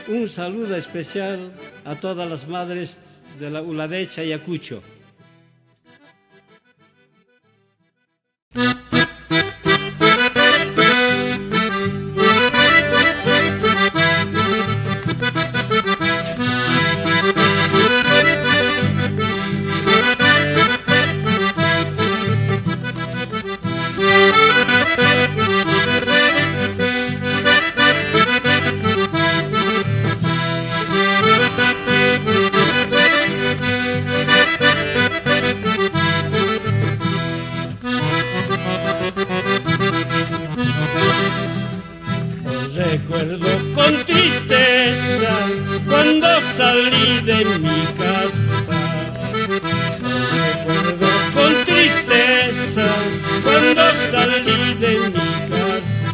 Un saludo especial a todas las madres de la Uladecha y Ayacucho. Recuerdo con tristeza cuando salí de mi casa. Recuerdo con tristeza cuando salí de mi casa.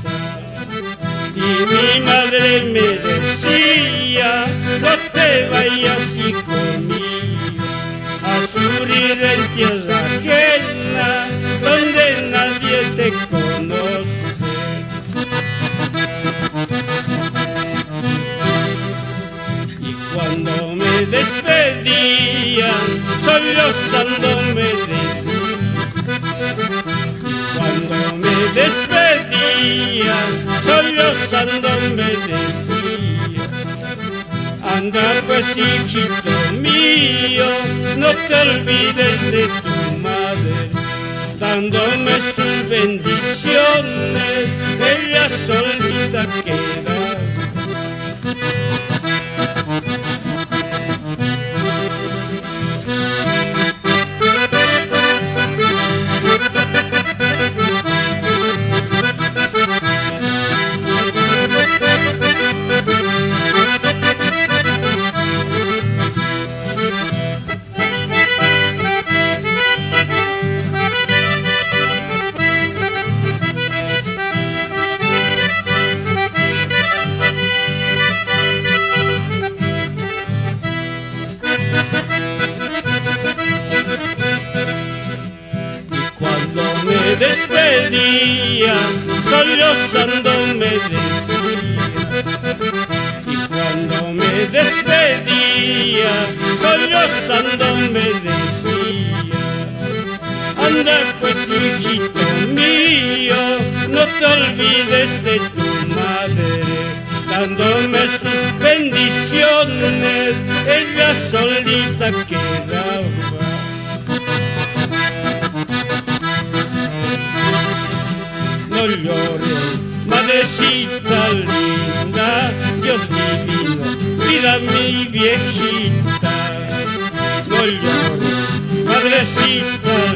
Y mi madre me decía, no te vayas, hijo mío, a sufrir en tierra ajena donde nadie te conoce. Cuando me despedían, sollozando me decían. Cuando me despedían, sollozando me decían. Anda pues, hijito mío, no te olvides de tu madre, dándome sus bendiciones, ella solita queda. Me despedía, sollozando me decía. Y cuando me despedía, sollozando me decía. Anda pues, hijito mío, no te olvides de tu madre, dándome sus bendiciones, ella solita quedaba. No llores, madrecita linda, Dios divino, cuida mi viejita. No llores, madrecita